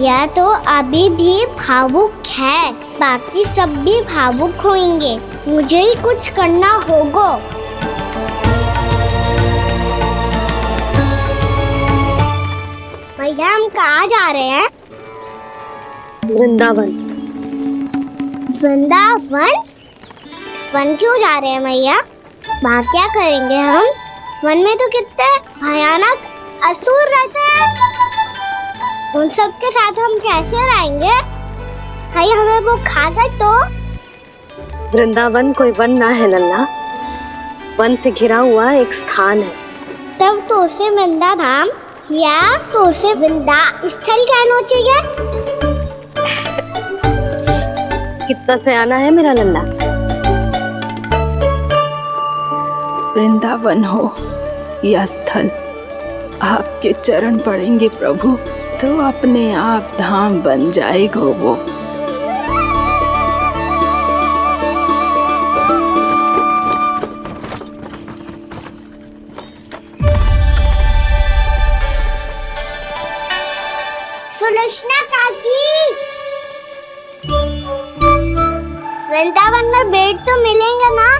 मैया तो अभी भी भावुक है, बाकी सब भी भावुक होंगे। मुझे ही कुछ करना होगा। भैया हम कहाँ जा रहे हैं? वृंदावन। वृंदावन? वन क्यों जा रहे हैं भैया? वहाँ क्या करेंगे हम? वन में तो कितने भयानक असुर रहते हैं। उन सब के साथ हम कैसे रहेंगे? कहीं हमें वो खा गए तो? वृंदावन कोई वन ना है लल्ला, वन से घिरा हुआ एक स्थान है। तब तो उसे वृंदा धाम या तो उसे वृंदा स्थल कहना चाहिए। कितना सयाना है मेरा लल्ला। वृंदावन हो या स्थल, आपके चरण पड़ेंगे प्रभु तो अपने आप धाम बन जाएगा वो। सुलक्षणा काकी, वृंदावन में बेट तो मिलेंगे ना?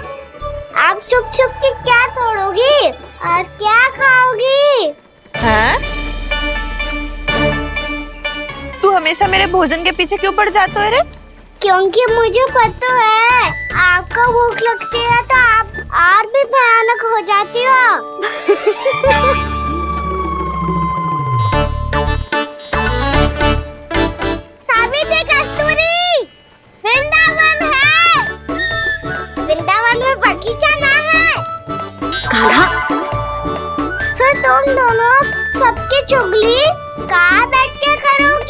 आप छुप छुप के क्या तोड़ोगी और क्या खाओगी? हाँ? तू हमेशा मेरे भोजन के पीछे क्यों पड़ जाता है रे? क्योंकि मुझे पता है आपको भूख लगती है तो आप और भी भयानक हो जाती हो। सावित्री, कस्तूरी, वृंदावन है। वृंदावन में बगीचा ना है। कान्हा, फिर तुम दोनों सबकी चुगली कहाँ बैठ के करोगी?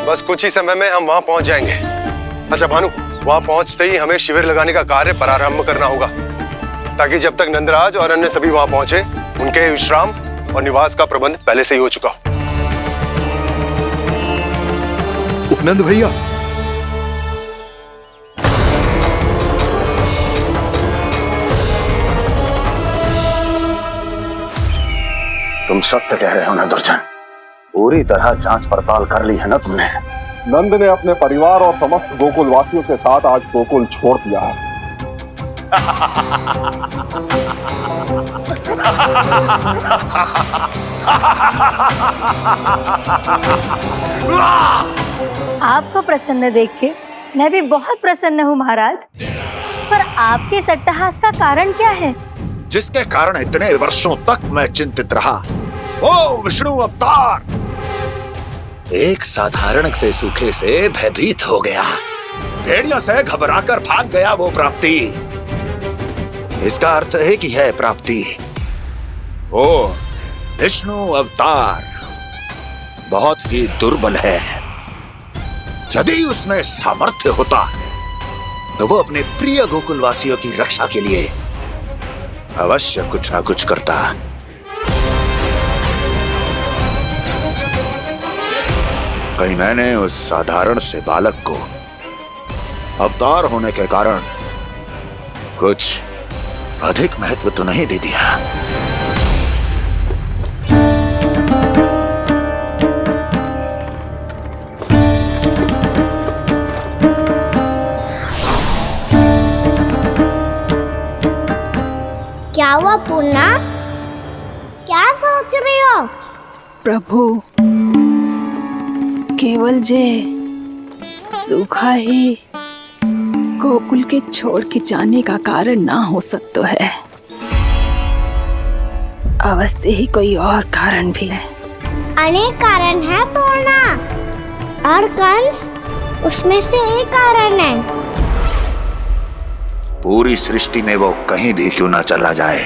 बस कुछ ही समय में हम वहां पहुंच जाएंगे। अच्छा भानु, वहां पहुंचते ही हमें शिविर लगाने का कार्य प्रारंभ करना होगा, ताकि जब तक नंदराज और अन्य सभी वहां पहुंचे उनके विश्राम और निवास का प्रबंध पहले से ही हो चुका हो। उपनंद भैया, तुम सत्य कह रहे हो ना दुर्जन? पूरी तरह जांच पड़ताल कर ली है ना तुमने? नंद ने अपने परिवार और समस्त गोकुल वासियों के साथ आज गोकुल छोड़ दिया है। आपको प्रसन्न देख के मैं भी बहुत प्रसन्न हूँ महाराज। पर आपके इस अट्टहास का कारण क्या है? जिसके कारण इतने वर्षों तक मैं चिंतित रहा, ओ विष्णु अवतार, एक साधारण से सूखे से भयभीत हो गया, भेड़ियों से घबराकर भाग गया वो प्राप्ति। इसका अर्थ है कि यह प्राप्ति वो विष्णु अवतार बहुत ही दुर्बल है। यदि उसमें सामर्थ्य होता तो वो अपने प्रिय गोकुलवासियों की रक्षा के लिए अवश्य कुछ ना कुछ करता। कहीं मैंने उस साधारण से बालक को अवतार होने के कारण कुछ अधिक महत्व तो नहीं दे दिया। क्या हुआ पूर्णा? क्या सोच रही हो? प्रभु, केवल जे सूखा ही गोकुल के छोड़ के जाने का कारण ना हो सकता है, अवश्य ही कोई और कारण भी है। अनेक कारण है पूर्णा, और कंस उसमें से एक कारण है। पूरी सृष्टि में वो कहीं भी क्यों ना चला जाए,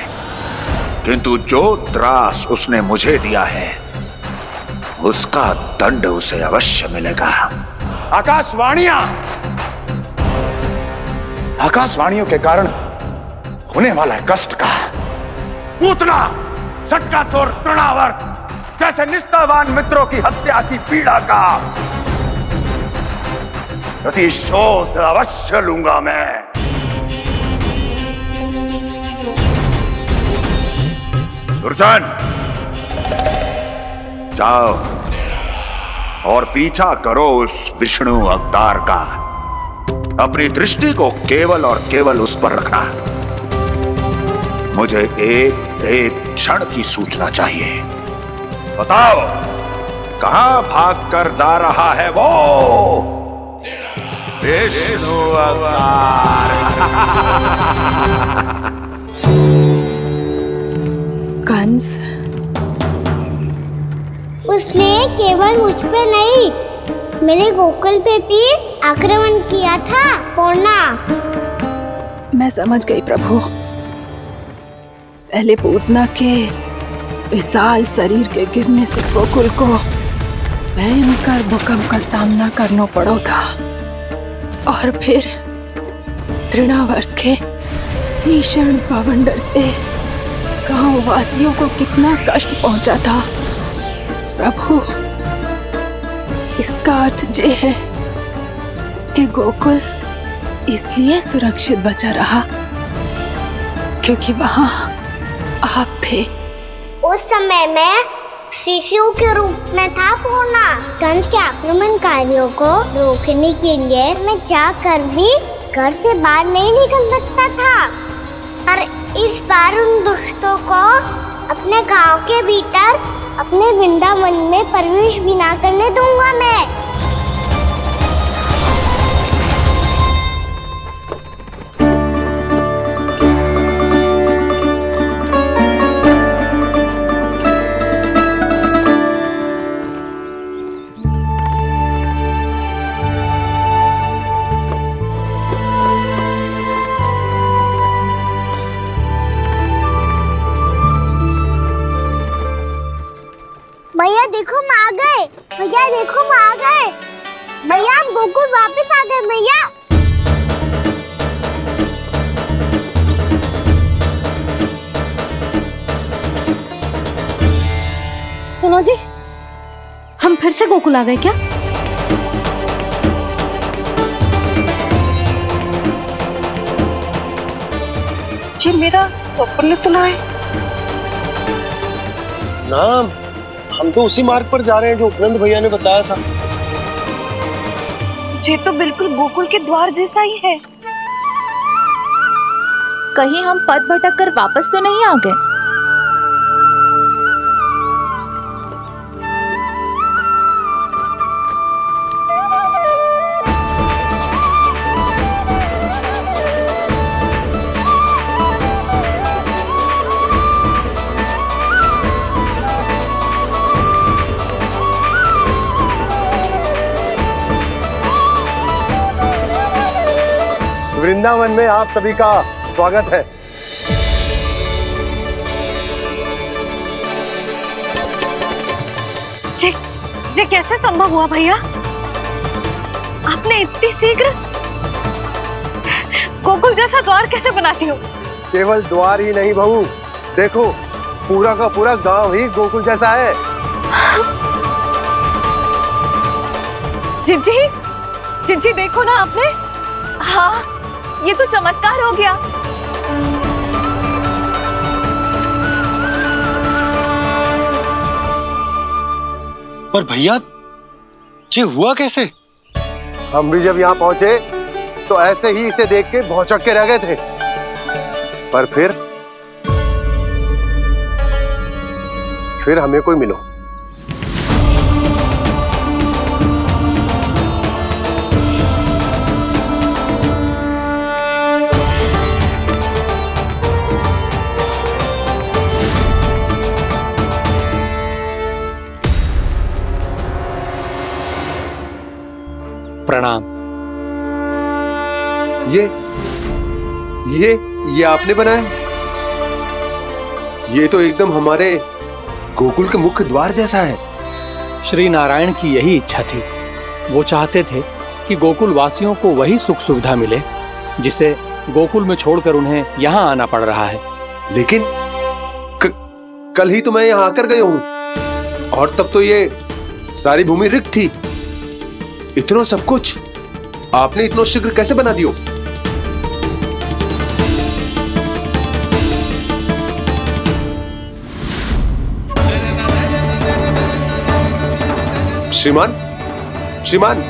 किंतु जो त्रास उसने मुझे दिया है उसका दंड उसे अवश्य मिलेगा। आकाशवाणियों के कारण होने वाला कष्ट का पूतना शक्कासुर तृणावर्त जैसे निष्ठावान मित्रों की हत्या की पीड़ा का प्रतिशोध अवश्य लूंगा मैं। दुर्जन, जाओ और पीछा करो उस विष्णु अवतार का। अपनी दृष्टि को केवल और केवल उस पर रखना। मुझे एक क्षण की सूचना चाहिए। बताओ, कहां भागकर जा रहा है वो विष्णु अवतार? कंस, उसने केवल मुझ पे नहीं, मेरे गोकुल पे भी आक्रमण किया था पूर्णा। मैं समझ गई प्रभु। पहले पूतना के विशाल शरीर के गिरने से गोकुल को भयंकर भूकंप का सामना करना पड़ा था, और फिर तृणावर्त के भीषण पावंडर से गांव वासियों को कितना कष्ट पहुंचा था। प्रभु, इसका अर्थ ये है कि गोकुल इसलिए सुरक्षित बचा रहा क्योंकि वहां आप थे। उस समय मैं शिशु के रूप में था पूर्णा। कंस के आक्रमणकारियों को रोकने के लिए मैं जाकर भी घर से बाहर नहीं निकल सकता था, और इस बार उन दुष्टों को अपने गांव के भीतर अपने वृंदावन में प्रवेश भी ना करने दूंगा मैं। भैया देखो हम आ गए, भैया देखो हम आ गए, भैया हम गोकुल वापस आ गए भैया। सुनो जी, हम फिर से गोकुल आ गए क्या? जी मेरा स्वप्न तो ना है। ना, हम तो उसी मार्ग पर जा रहे हैं जो उपनंद भैया ने बताया था। ये तो बिल्कुल गोकुल के द्वार जैसा ही है। कहीं हम पथ भटक कर वापस तो नहीं आ गए? वृंदावन में आप सभी का स्वागत है। ये कैसे संभव हुआ भैया? आपने इतनी शीघ्र गोकुल जैसा द्वार कैसे बनाती हो? केवल द्वार ही नहीं बहू, देखो पूरा का पूरा गांव ही गोकुल जैसा है। जिज्जी, जिज्जी देखो ना आपने। हाँ, ये तो चमत्कार हो गया। पर भैया, ये हुआ कैसे? हम भी जब यहाँ पहुंचे तो ऐसे ही इसे देख के भौचक्के रह गए थे, पर फिर हमें कोई मिलो। प्रणाम। ये आपने बनाया? ये तो एकदम हमारे गोकुल के मुख्य द्वार जैसा है। श्री नारायण की यही इच्छा थी। वो चाहते थे कि गोकुल वासियों को वही सुख सुविधा मिले जिसे गोकुल में छोड़कर उन्हें यहाँ आना पड़ रहा है। लेकिन कल ही तो मैं यहाँ आकर गया हूँ और तब तो ये सारी भूमि रिक्त थी। इतना सब कुछ आपने इतना शीघ्र कैसे बना दियो? श्रीमान, श्रीमान,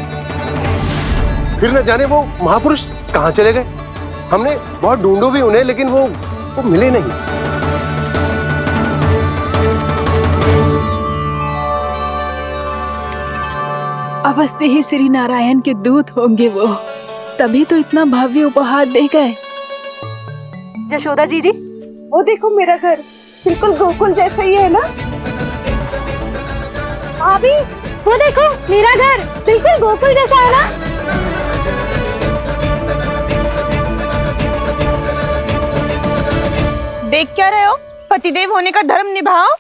फिर न जाने वो महापुरुष कहां चले गए। हमने बहुत ढूंढो भी उन्हें, लेकिन वो मिले नहीं। अवश्य ही श्री नारायण के दूत होंगे वो, तभी तो इतना भव्य उपहार दे गए। यशोदा जी, वो देखो मेरा घर बिल्कुल गोकुल जैसा ही है ना। भाभी, वो देखो मेरा घर बिल्कुल गोकुल जैसा है ना। देख क्या रहे हो? पतिदेव होने का धर्म निभाओ।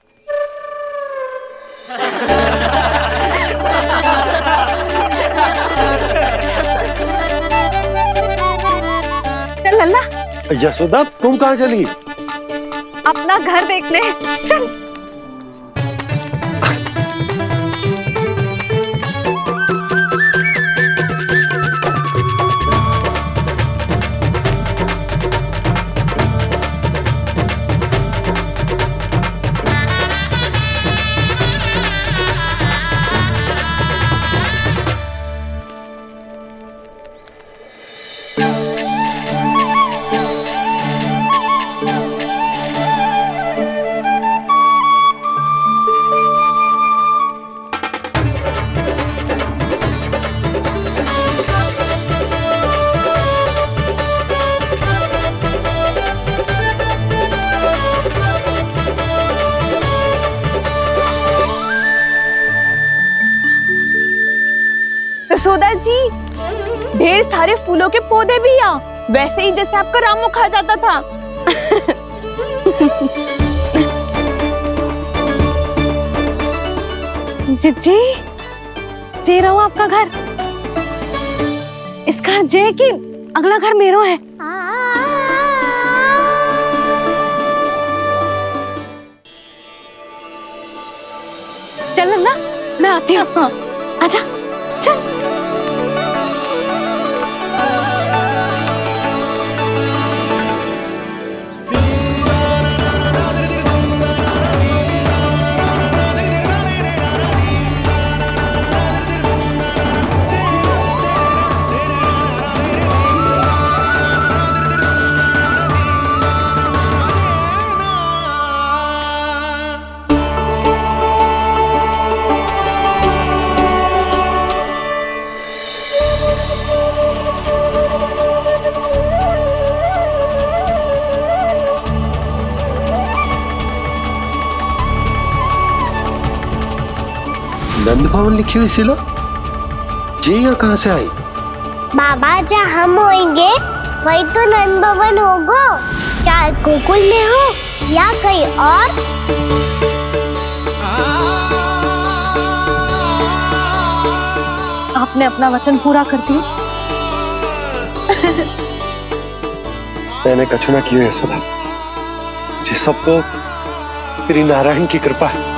चल लल्ला, यशोदा, तुम कहाँ चली? अपना घर देखने चल। यशोदा जी, ढेर सारे फूलों के पौधे भी यहाँ, वैसे ही जैसे आपका रामू खा जाता था। जी, जे रहो आपका घर। इस घर जे की अगला घर मेरो है। चल ना, मैं आती हूँ। आजा, चल। नंद भवन लिखी हुई सिला, ये यहाँ कहाँ से आई? बाबा, जहाँ हम होंगे वही तो नंद भवन होगा। चाहे गोकुल में हो या कहीं और। आपने अपना वचन पूरा कर दिया। मैंने कछु ना किया यशोदा, ये सब तो श्री नारायण की कृपा है।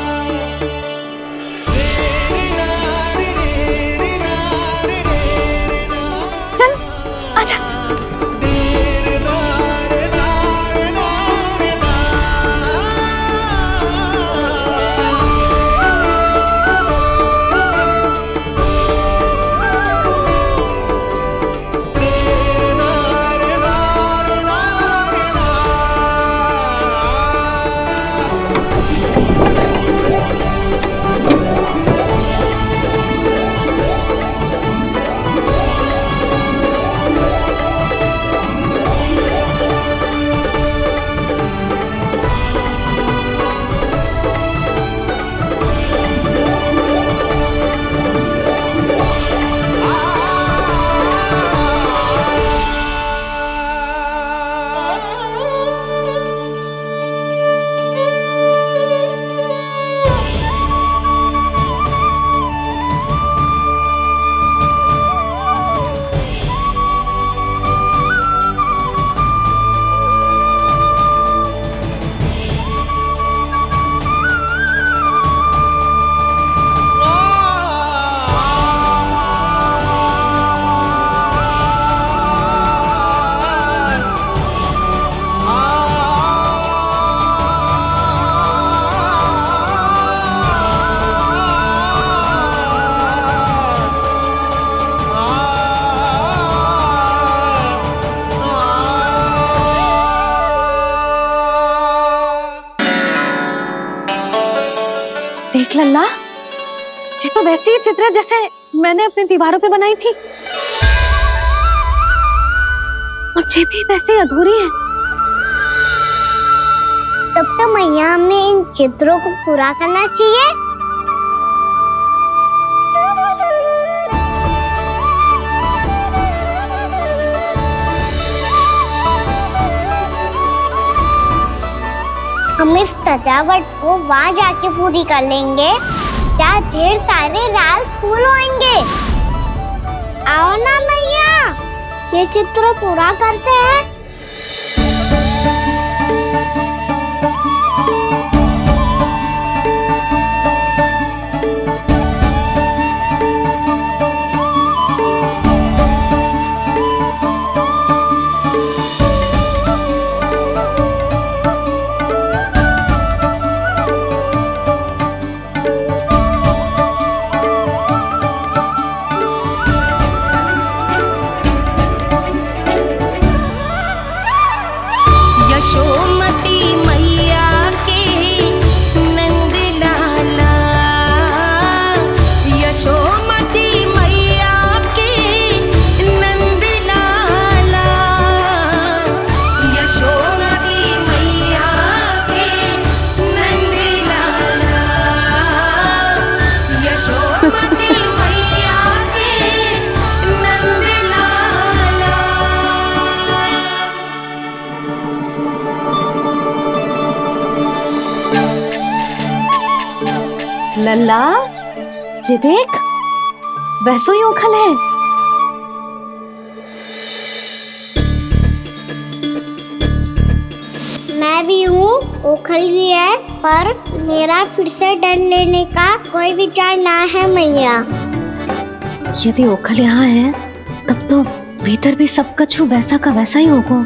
ये तो वैसी ही चित्र है जैसे मैंने अपनी दीवारों पे बनाई थी, और ये भी वैसे ही अधूरी है। तब तो मैया हमें इन चित्रों को पूरा करना चाहिए। हम इस सजावट को वहाँ जाके पूरी कर लेंगे जहाँ ढेर सारे लाल फूल होंगे। आओ ना मैया, ये चित्र पूरा करते हैं। लल्ला, ये देख, वैसो ही ओखल है। मैं भी हूँ, ओखल भी है, पर मेरा फिर से डर लेने का कोई विचार ना है मैया। यदि ओखल यहाँ है, तब तो भीतर भी सब कुछ वैसा का वैसा ही होगा।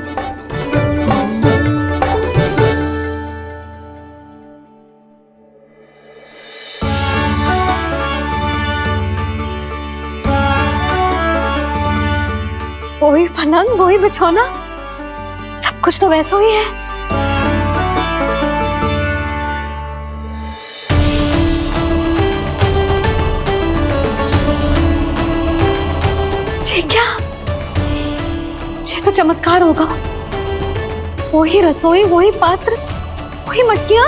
वही पलंग, वही बिछौना, सब कुछ तो वैसा ही है। ये क्या? ये तो चमत्कार होगा। वही रसोई, वही पात्र, वही मटकियां,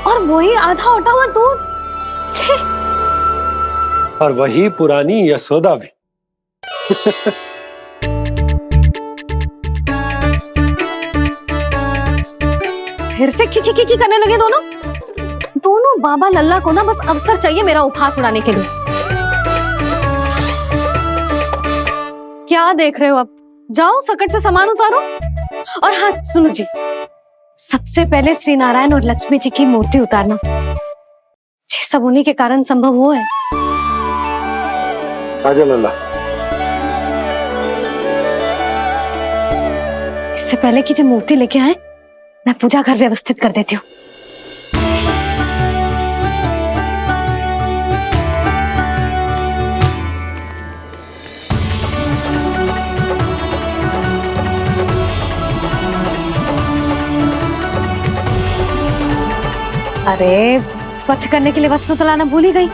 और वही आधा उटा हुआ दूध। छे! और वही पुरानी यशोदा भी। फिर से की करने लगे दोनों बाबा लल्ला को ना बस अवसर चाहिए मेरा उपहास उड़ाने के लिए। क्या देख रहे हो? अब जाओ, सकट से सामान उतारो। और हाँ सुनो जी, सबसे पहले श्री नारायण और लक्ष्मी जी की मूर्ति उतारना। ये सब उन्हीं के कारण संभव हुआ है। आजा लल्ला। इससे पहले कि जो मूर्ति लेके आए, मैं पूजा घर व्यवस्थित कर देती हूँ। अरे, स्वच्छ करने के लिए वस्त्र तो लाना भूल ही गई।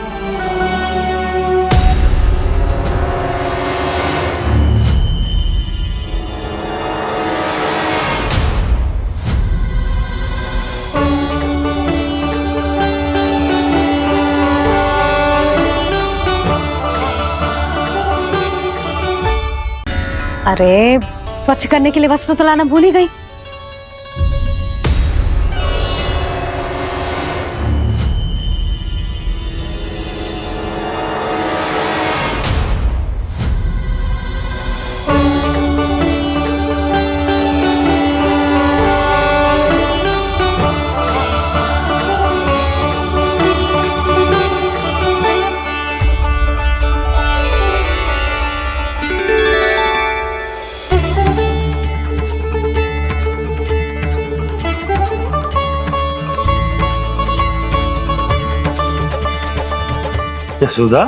अरे, स्वच्छ करने के लिए वस्त्र तो लाना भूल ही गई। यशोदा,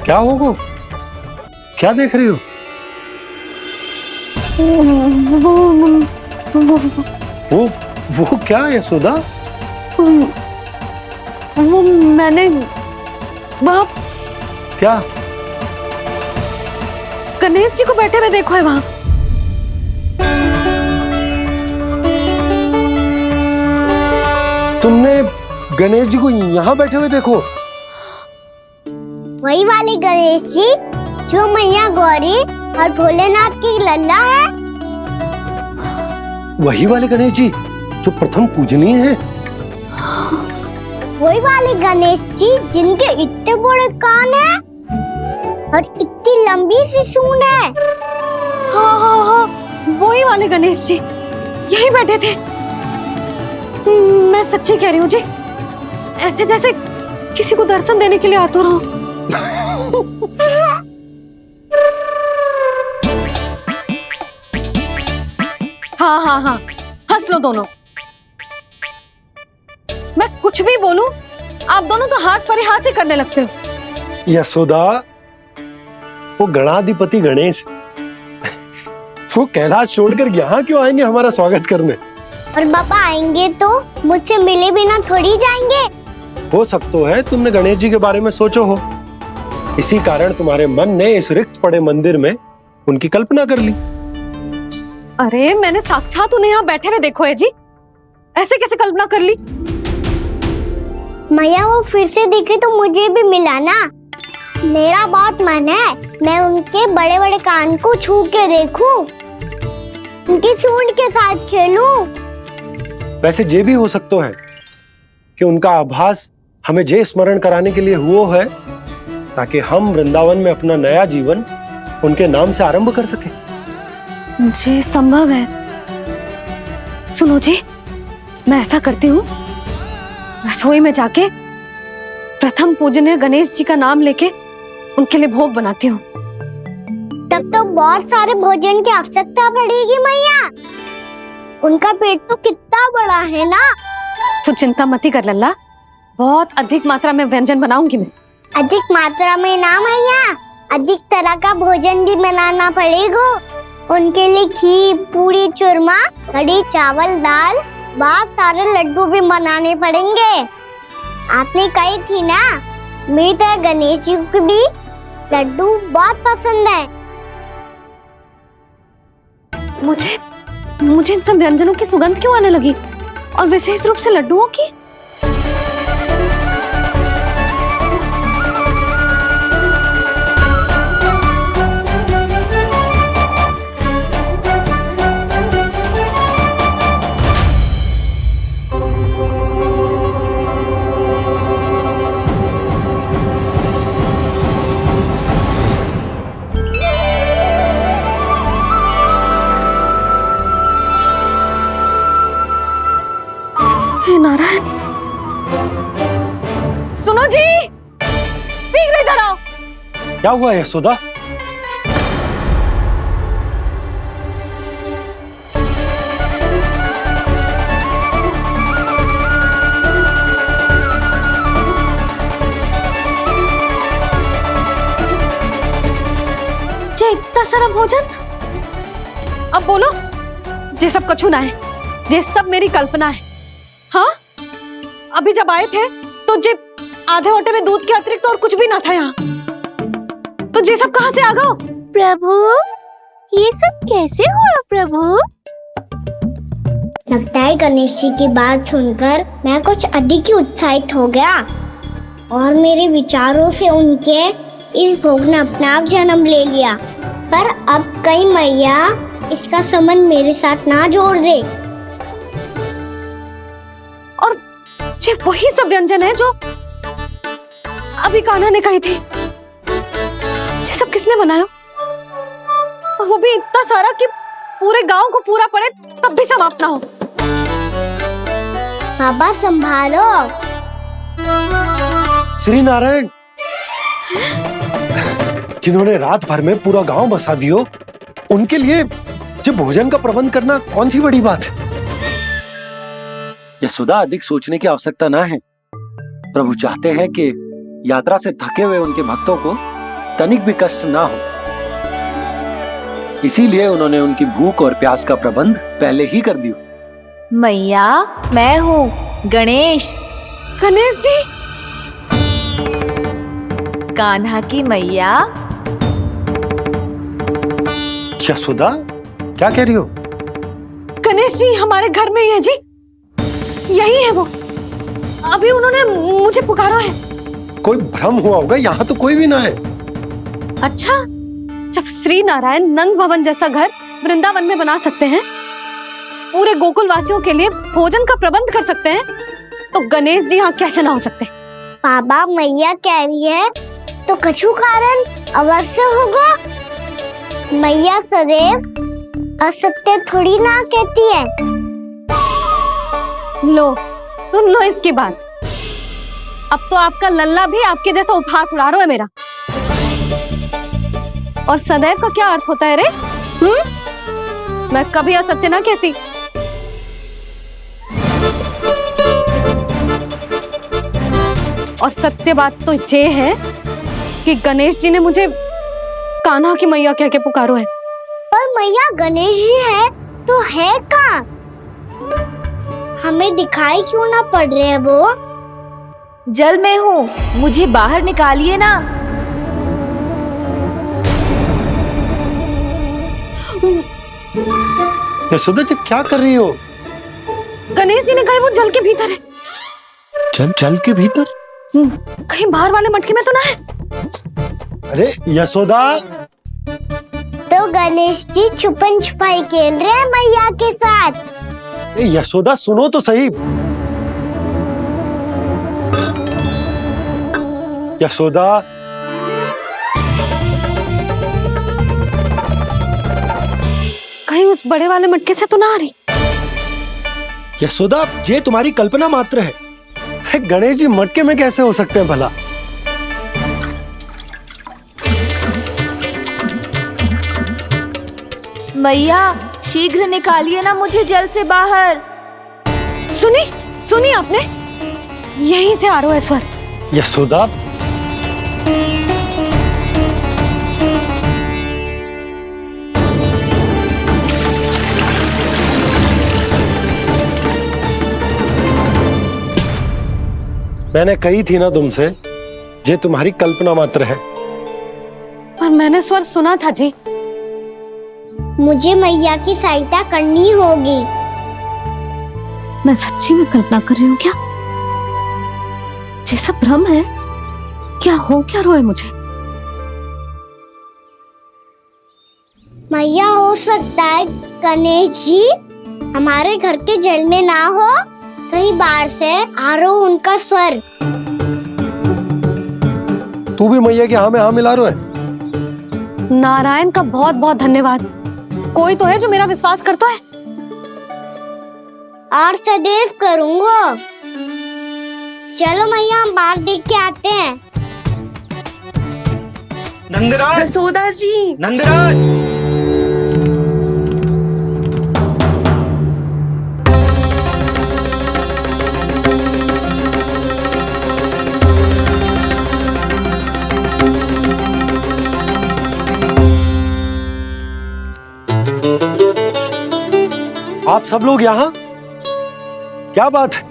क्या होगा? क्या देख रही हो? वो क्या यशोदा? वो मैंने वहाँ क्या? गणेश जी को बैठे हुए देखो है वहाँ। तुमने गणेश जी को यहाँ बैठे हुए देखो? वही वाले गणेश जी जो मैया गौरी और भोलेनाथ की लल्ला है। वही वाले गणेश जी जो प्रथम पूजनीय हैं? वही वाले गणेश जी जिनके इतने बड़े कान हैं और इतनी लंबी सी सूंड है। हाँ हाँ हाँ, वही वाले गणेश जी यही बैठे थे। मैं सच्ची कह रही हूँ जी, ऐसे जैसे किसी को दर्शन देने के लिए आतुर हूँ। हाँ हाँ हाँ, हंस लो दोनों। मैं कुछ भी बोलूं, आप दोनों तो हाथ परिहास ही करने लगते हो। यशोदा, वो गणाधिपति गणेश वो कैलाश छोड़कर यहाँ क्यों आएंगे हमारा स्वागत करने? और पापा आएंगे तो मुझसे मिले बिना थोड़ी जाएंगे। हो सकता है तुमने गणेश जी के बारे में सोचो हो, इसी कारण तुम्हारे मन ने इस रिक्त पड़े मंदिर में उनकी कल्पना कर ली। अरे मैंने साक्षात उन्हें यहाँ बैठे हुए देखो है जी, ऐसे कैसे कल्पना कर ली? मैया वो फिर से दिखे तो मुझे भी मिला ना। मेरा बहुत मन है मैं उनके बड़े बड़े कान को छू के देखूं, उनकी सूंड के साथ खेलूं। वैसे ये भी हो सकता है कि उनका आभास हमें जे स्मरण कराने के लिए हुआ है ताकि हम वृंदावन में अपना नया जीवन उनके नाम से आरंभ कर सके। जी संभव है। सुनो जी, मैं ऐसा करती हूँ, रसोई में जाके प्रथम पूजनीय गणेश जी का नाम लेके उनके लिए भोग बनाती हूँ। तब तो बहुत सारे भोजन की आवश्यकता पड़ेगी मैया, उनका पेट तो कितना बड़ा है ना। तू चिंता मत कर लल्ला, बहुत अधिक मात्रा में व्यंजन बनाऊंगी मैं। अधिक मात्रा में ना मैया, अधिक तरह का भोजन भी बनाना पड़ेगा। उनके लिए खीर, पूरी, चूरमा, कढ़ी, चावल, दाल, बहुत सारे लड्डू भी बनाने पड़ेंगे। आपने कही थी ना, मेरी तरह गणेश जी को भी लड्डू बहुत पसंद है। मुझे इन सब व्यंजनों की सुगंध क्यों आने लगी, और विशेष रूप से लड्डुओं की? नारायण, सुनो जी, शीघ्र इधर आओ। क्या हुआ यशोदा? जे इतना सारा भोजन, अब बोलो जे सब कछु ना है, जे सब मेरी कल्पना है। हाँ, अभी जब आए थे तो जे आधे ओटे में दूध के अतिरिक्त और कुछ भी ना था यहाँ, तो जे सब कहाँ से आ गए? प्रभु, ये सब कैसे हुआ प्रभु? लगता है गणेश जी की बात सुनकर मैं कुछ अधिक ही उत्साहित हो गया और मेरे विचारों से उनके इस भोग ने अपना आप जन्म ले लिया। पर अब कहीं मैया इसका संबंध मेरे साथ ना जोड़ दे। और ये वही सब व्यंजन है जो अभी कान्हा ने कही थी। ये सब किसने बनाया? और वो भी इतना सारा कि पूरे गांव को पूरा पड़े तब भी समाप्त ना हो। पापा संभालो। श्री नारायण, जिन्होंने रात भर में पूरा गांव बसा दियो, उनके लिए जो भोजन का प्रबंध करना कौन सी बड़ी बात है? यशोदा, अधिक सोचने की आवश्यकता ना है। प्रभु चाहते हैं कि यात्रा से थके हुए उनके भक्तों को तनिक भी कष्ट ना हो, इसीलिए उन्होंने उनकी भूख और प्यास का प्रबंध पहले ही कर दिया। मैया मैं हूँ गणेश। गणेश जी, कान्हा की मैया। यशोदा, क्या कह रही हो? गणेश जी हमारे घर में ही है जी, यही है वो। अभी उन्होंने मुझे पुकारा है। कोई भ्रम हुआ होगा, यहाँ तो कोई भी ना है। अच्छा, जब श्री नारायण नंद भवन जैसा घर वृंदावन में बना सकते हैं, पूरे गोकुल वासियों के लिए भोजन का प्रबंध कर सकते हैं, तो गणेश जी यहाँ कैसे ना हो सकते? बाबा मैया कह रही है तो कछु कारण अवश्य होगा। मैया सदैव असत्य थोड़ी ना कहती है। लो सुन लो इसकी बात। अब तो आपका लल्ला भी आपके जैसा उपहास उड़ा रहा है मेरा। और सदैव का क्या अर्थ होता है रे? मैं कभी असत्य ना कहती। और सत्य बात तो ये है कि गणेश जी ने मुझे कान्हा की मैया कह के पुकारो है। पर मैया गणेश जी है तो है कहाँ? हमें दिखाई क्यों ना पड़ रहे हैं वो? जल में हूँ, मुझे बाहर निकालिए ना। यशोदा जी क्या कर रही हो? गणेश जी ने कहा वो जल के भीतर है। जल के भीतर? कहीं बाहर वाले मटके में तो ना है? अरे यशोदा, तो गणेश जी छुपन छुपाई खेल रहे हैं मैया के साथ। यशोदा सुनो तो सही। यशोदा, कहीं उस बड़े वाले मटके से तो ना आ रही? यशोदा, ये तुम्हारी कल्पना मात्र है। गणेश जी मटके में कैसे हो सकते हैं भला? मैया शीघ्र निकालिए ना मुझे जल से बाहर। सुनी आपने? यहीं से आ रहा है स्वर। यशोदा, मैंने कही थी ना तुमसे, ये तुम्हारी कल्पना मात्र है। पर मैंने स्वर सुना था जी। मुझे मैया की सहायता करनी होगी। मैं सच्ची में कल्पना कर रही हूँ क्या? ये सब भ्रम है क्या? हो क्या रहा है मुझे? मैया हो सकता है गणेश जी हमारे घर के जल में ना हो, कहीं बाहर से आ रहा हो उनका स्वर। तू भी मैया के हाँ में हाँ मिला रहा है। नारायण का बहुत बहुत धन्यवाद। कोई तो है जो मेरा विश्वास करता है। और सदैव करूंगा। चलो मैया हम बाहर देख के आते हैं। नंदराज, जसोदा जी, नंदराज, आप सब लोग यहाँ? क्या बात है?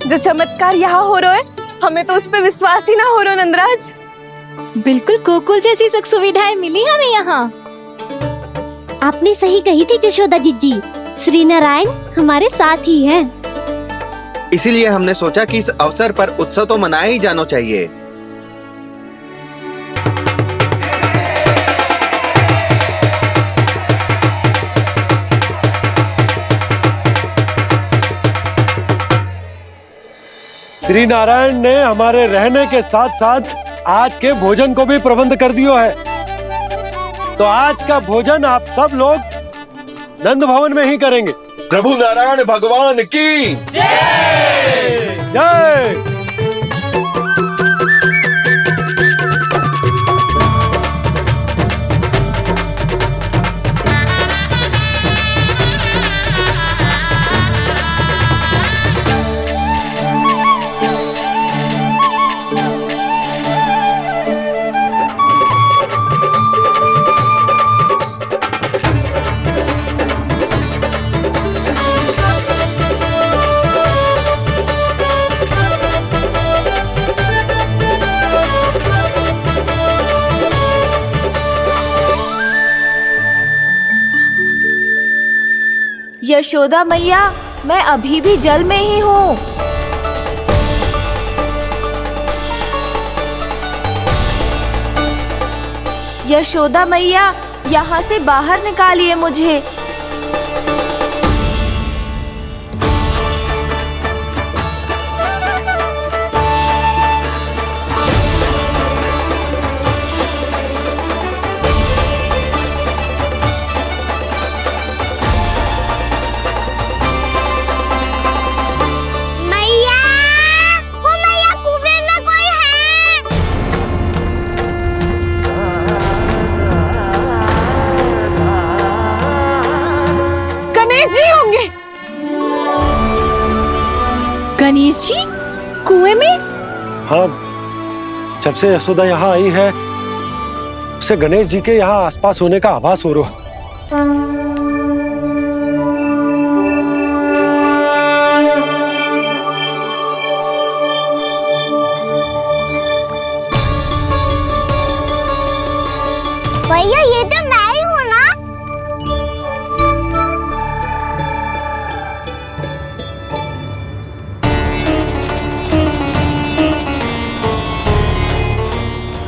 जो चमत्कार यहाँ हो रहा है, हमें तो उस पे विश्वास ही ना हो रहा नंदराज। बिल्कुल गोकुल जैसी सुख सुविधाएं मिली हमें यहाँ। आपने सही कही थी जशोदा जीजी, श्री नारायण हमारे साथ ही हैं। इसीलिए हमने सोचा कि इस अवसर पर उत्सव तो मनाया ही जाना चाहिए। श्री नारायण ने हमारे रहने के साथ साथ आज के भोजन को भी प्रबंध कर दियो है। तो आज का भोजन आप सब लोग नंद भवन में ही करेंगे। प्रभु नारायण भगवान की जय जय। यशोदा मैया, मैं अभी भी जल में ही हूँ। यशोदा मैया, यहाँ से बाहर निकालिए मुझे। गणेश जी कुएं में? हाँ, जब से यशोदा यहाँ आई है उसे गणेश जी के यहाँ आसपास होने का आभास हो रहा। भैया ये तो मैं ही हूँ ना।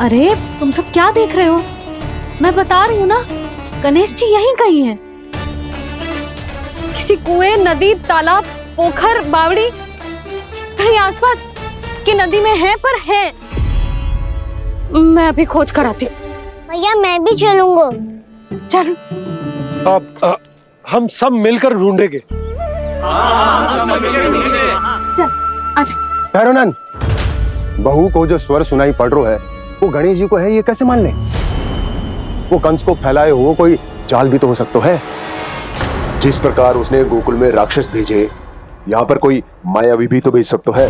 अरे तुम सब क्या देख रहे हो? मैं बता रही हूँ ना, गणेश जी यहीं कहीं हैं। किसी कुएं, नदी, तालाब, पोखर, बावड़ी, कहीं आसपास की नदी में है, पर है। मैं अभी खोज कर आती हूँ। भैया मैं भी चलूंगा। चल। अब हम सब मिलकर ढूंढेंगे। चल आजा। भैरवनंद, बहू को जो स्वर सुनाई पड़ रहा है वो गणेश जी को है, ये कैसे मान ले? वो कंस को फैलाए हुए कोई चाल भी तो हो सकता है। जिस प्रकार उसने गोकुल में राक्षस भेजे, यहाँ पर कोई मायावी भी तो भेज सकता है।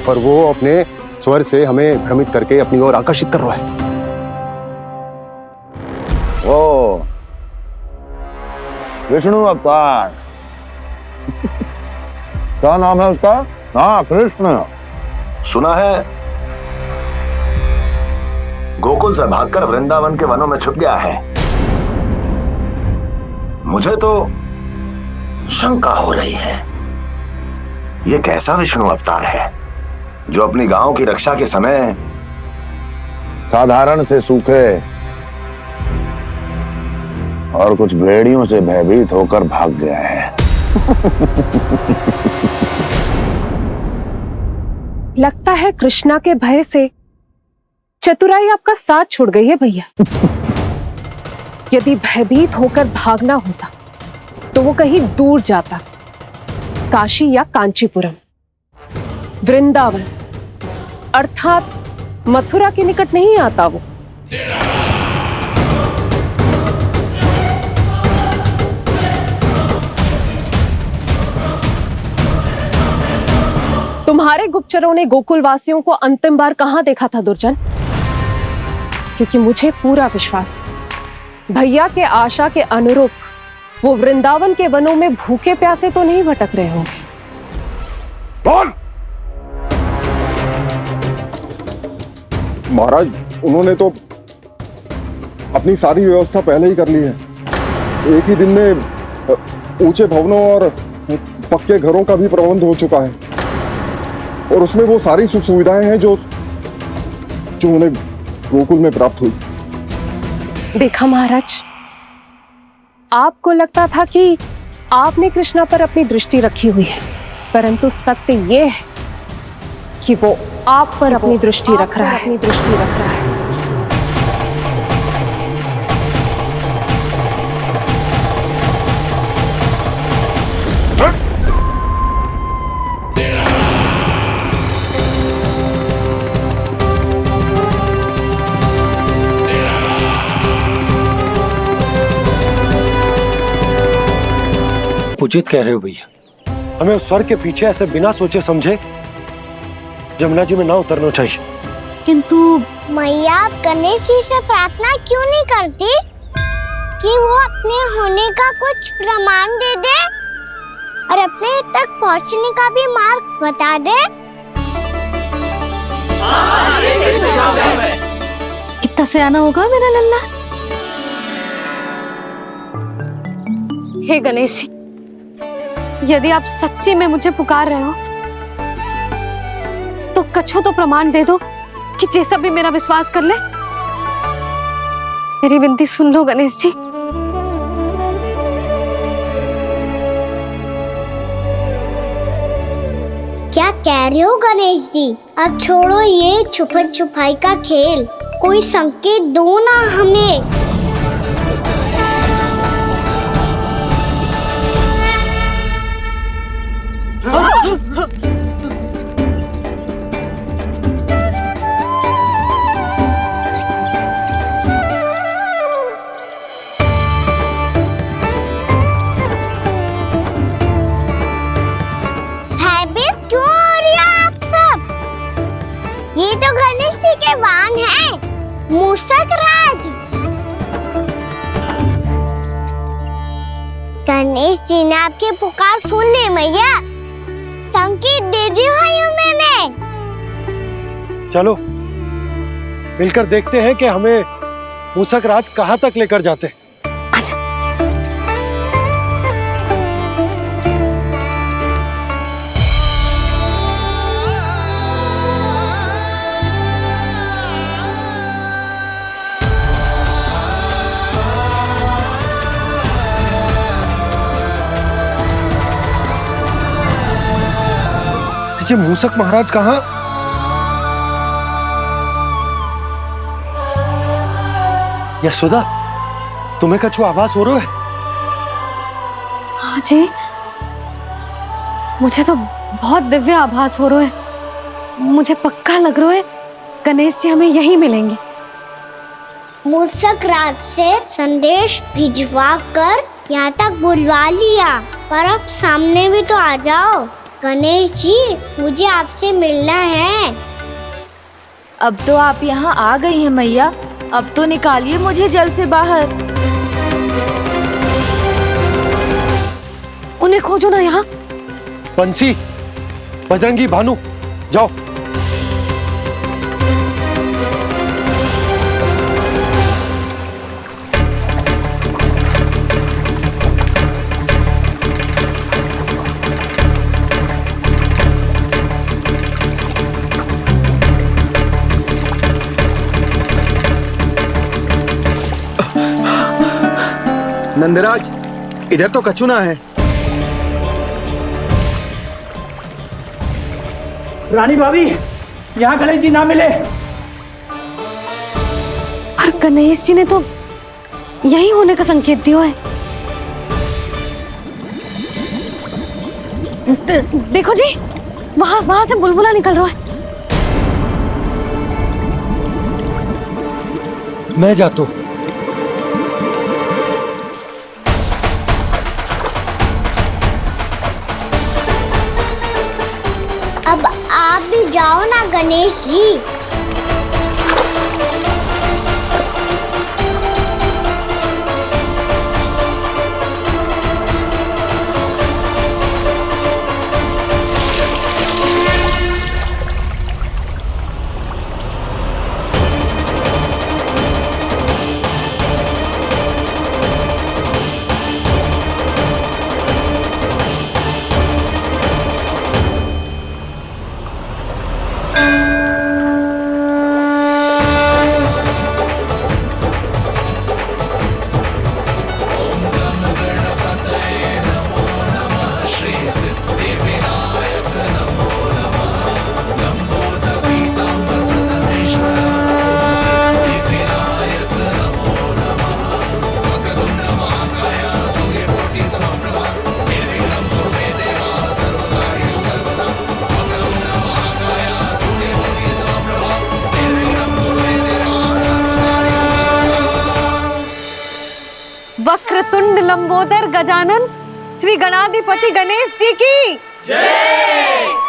पर वो अपने स्वर से हमें भ्रमित करके अपनी ओर आकर्षित कर रहा है। ओ विष्णु अवतार। क्या नाम है उसका? हाँ, कृष्ण। सुना है गोकुल से भागकर वृंदावन के वनों में छुप गया है। मुझे तो शंका हो रही है, ये कैसा विष्णु अवतार है जो अपनी गांव की रक्षा के समय साधारण से सूखे और कुछ भेड़ियों से भयभीत होकर भाग गया है। लगता है कृष्णा के भय से चतुराई आपका साथ छोड़ गई है भैया। यदि भयभीत होकर भागना होता तो वो कहीं दूर जाता, काशी या कांचीपुरम, वृंदावन अर्थात मथुरा के निकट नहीं आता वो। तुम्हारे गुप्तचरों ने गोकुल वासियों को अंतिम बार कहां देखा था दुर्जन? क्योंकि मुझे पूरा विश्वास है भैया के आशा के अनुरूप वो वृंदावन के वनों में भूखे प्यासे तो नहीं भटक रहे होंगे। कौन? महाराज, उन्होंने तो अपनी सारी व्यवस्था पहले ही कर ली है। एक ही दिन में ऊंचे भवनों और पक्के घरों का भी प्रबंध हो चुका है और उसमें वो सारी सुख सुविधाएं हैं जो उन्हें गोकुल में प्राप्त हुई। देखा महाराज, आपको लगता था कि आपने कृष्णा पर अपनी दृष्टि रखी हुई है, परंतु सत्य ये है कि वो आप पर अपनी दृष्टि रख रहा है। उचित कह रहे हो भैया, हमें उस स्वर के पीछे ऐसे बिना सोचे समझे जमुना जी में ना उतरना चाहिए। किंतु मैया, आप गणेश जी से प्रार्थना क्यों नहीं करती कि वो अपने होने का कुछ प्रमाण दे दे और अपने तक पहुंचने का भी मार्ग बता दे? कितना सयाना होगा मेरा लल्ला। हे गणेश जी, यदि आप सच्ची में मुझे पुकार रहे हो तो कछु तो प्रमाण दे दो कि जैसा भी मेरा विश्वास कर ले। मेरी विनती सुन लो गणेश जी। क्या कह रहे हो गणेश जी? अब छोड़ो ये छुपन छुपाई का खेल, कोई संकेत दो ना हमें। भयभीत क्यों हो रही हो आप सब? ये तो गणेश जी के वाहन हैं, मूषक राज। गणेश जी ने आपकी पुकार सुन ली मैया, संकेत दे दी भाइयों मैंने। चलो मिलकर देखते हैं कि हमें मूषक राज कहाँ तक लेकर जाते हैं। ये मूषक महाराज कहाँ? यशोदा, तुम्हें कछु आभास हो रहा है? हाँ जी, मुझे तो बहुत दिव्य आभास हो रहा है। मुझे पक्का लग रहा है गणेश जी हमें यहीं मिलेंगे। मूषक राज से संदेश भिजवा कर यहाँ तक बुलवा लिया, पर अब सामने भी तो आ जाओ। गणेश जी, मुझे आपसे मिलना है। अब तो आप यहाँ आ गई हैं मैया, अब तो निकालिए मुझे जल से बाहर। उन्हें खोजो ना यहाँ। पंछी, बजरंगी, भानु, जाओ। नंदराज, इधर तो कछुना है। रानी भाभी, यहाँ गणेश जी ना मिले। पर गणेश जी ने तो यही होने का संकेत दिया है। देखो जी, वहां से बुलबुला निकल रहा है। मैं जाता हूँ। अब आप भी जाओ ना गणेश जी। वक्रतुंड लंबोदर गजानन श्री गणाधिपति गणेश जी की जय।